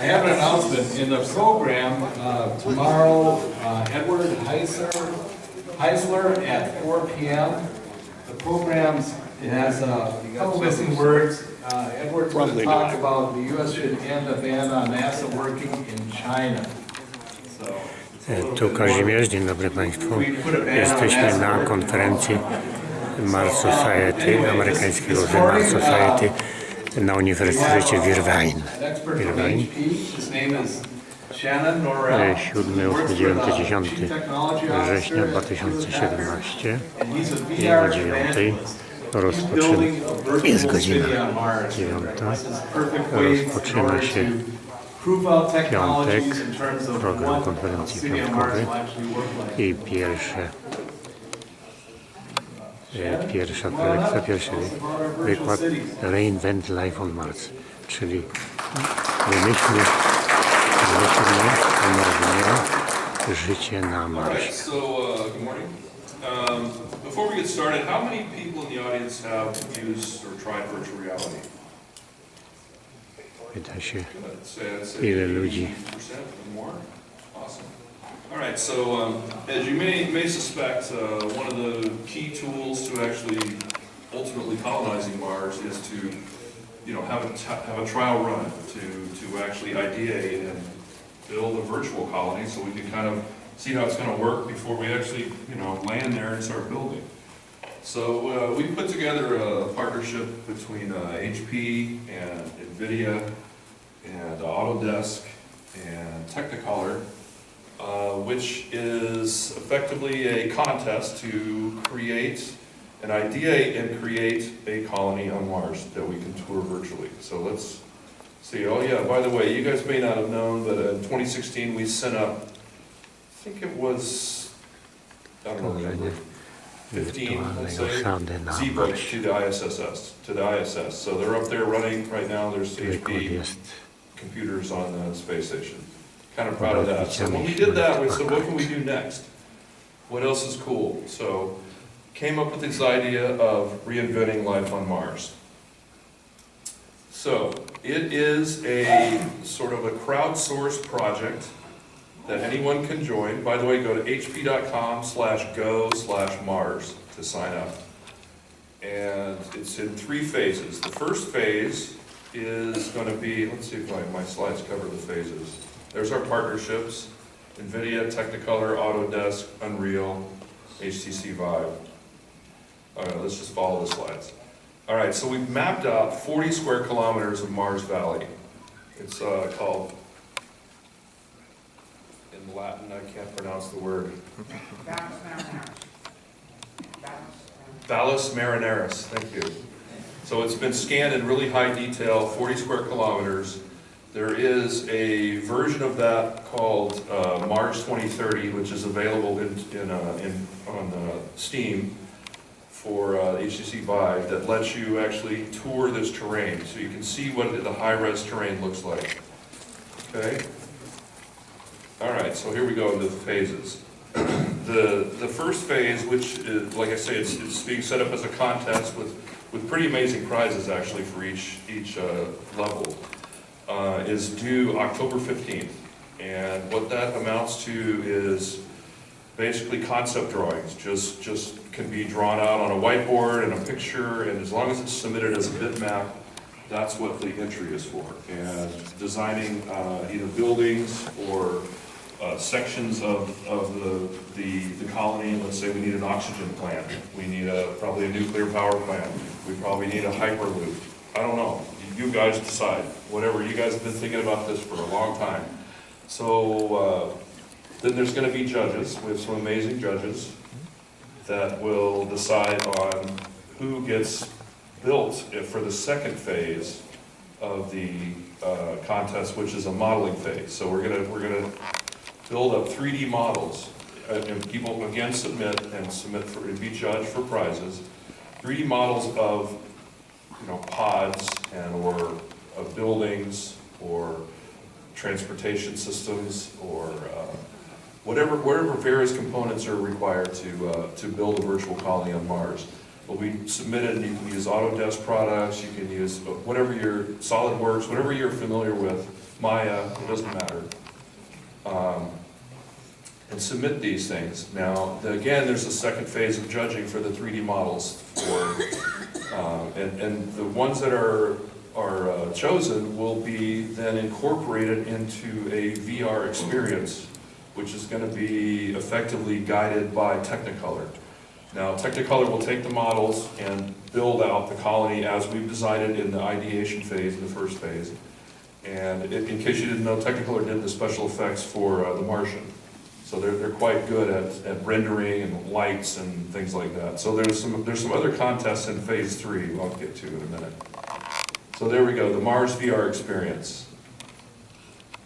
have an announcement. In the program tomorrow, Edward Heisler at 4 p.m. The program has a couple missing words. Edward's going to talk about the U.S. should end the ban on NASA working in China. Tu Kazimierz, dzień dobry Państwu. Jesteśmy na konferencji Mars Society, amerykańskiego Mars Society na Uniwersytecie w Irvine. 7, 8, 9, 10 września 2017 i o 9 rozpoczyna, jest godzina 9, rozpoczyna się piątek, program konferencji piątkowy i pierwsza prelekcja, pierwszy wykład Reinvent Life on Mars, czyli wymyślmy życie na Marsie. Before we get started, how many people in the audience have used or tried virtual reality? Pyta się, ile ludzi. Awesome. All right, so as you may suspect, one of the key tools to actually ultimately colonizing Mars is to, have a trial run to actually ideate and build a virtual colony, so we can kind of see how it's going to work before we actually, land there and start building. So we put together a partnership between HP and NVIDIA and Autodesk and Technicolor, which is effectively a contest to create an idea and create a colony on Mars that we can tour virtually. So let's see. Oh yeah, by the way, you guys may not have known, but in 2016 we sent up, I think it was, I don't know, 15, let's say, Z-books to the ISS. So they're up there running right now. There's HP computers on the space station. Kind of proud of that. So when we did that, we said, what can we do next? What else is cool? So came up with this idea of reinventing life on Mars. So it is a sort of a crowdsourced project that anyone can join. By the way, go to hp.com/go/Mars to sign up. And it's in 3 phases. The first phase is going to be, let's see if my slides cover the phases. There's our partnerships: NVIDIA, Technicolor, Autodesk, Unreal, HTC Vive. Let's just follow the slides. All right, so we've mapped out 40 square kilometers of Mars Valley. It's called, in Latin, I can't pronounce the word. Valles Marineris, thank you. So it's been scanned in really high detail, 40 square kilometers. There is a version of that called Mars 2030, which is available on Steam for HTC Vive, that lets you actually tour this terrain, so you can see what the high-res terrain looks like. Okay? All right, so here we go into the phases. The first phase, which is, like I say, it's being set up as a contest with pretty amazing prizes actually for each level, is due October 15th. And what that amounts to is basically concept drawings, just can be drawn out on a whiteboard and a picture, and as long as it's submitted as a bitmap, that's what the entry is for. And designing either buildings or sections of the colony. Let's say we need an oxygen plant, we need probably a nuclear power plant, we probably need a hyperloop. I don't know, you guys decide. Whatever, you guys have been thinking about this for a long time. So then there's going to be judges. We have some amazing judges that will decide on who gets built for the second phase of the contest, which is a modeling phase. So we're gonna build up 3D models, and people again submit for to be judged for prizes. 3D models of pods or of buildings or transportation systems or whatever various components are required to build a virtual colony on Mars. Will be submitted, and you can use Autodesk products, you can use whatever your SolidWorks, whatever you're familiar with Maya, it doesn't matter. And submit these things. Now, again, there's a second phase of judging for the 3D models and the ones that are chosen will be then incorporated into a VR experience, which is going to be effectively guided by Technicolor. Now, Technicolor will take the models and build out the colony as we've designed it in the ideation phase, in the first phase. And in case you didn't know, Technicolor did the special effects for The Martian. So they're quite good at rendering and lights and things like that. So there's some other contests in phase 3 I'll get to in a minute. So there we go, the Mars VR experience.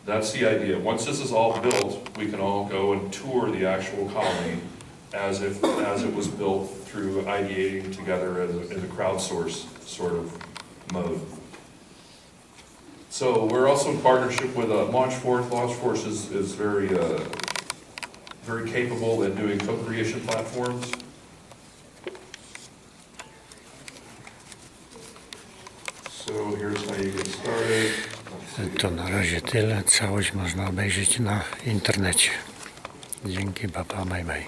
That's the idea. Once this is all built, we can all go and tour the actual colony as it was built through ideating together as a crowdsource sort of mode. So we're also in partnership with Launch Force. Launch Force is very capable at doing co-creation platforms. So here's how you get started. To na razie tyle. Całość można obejrzeć na internecie. Dzięki, papa, bye bye.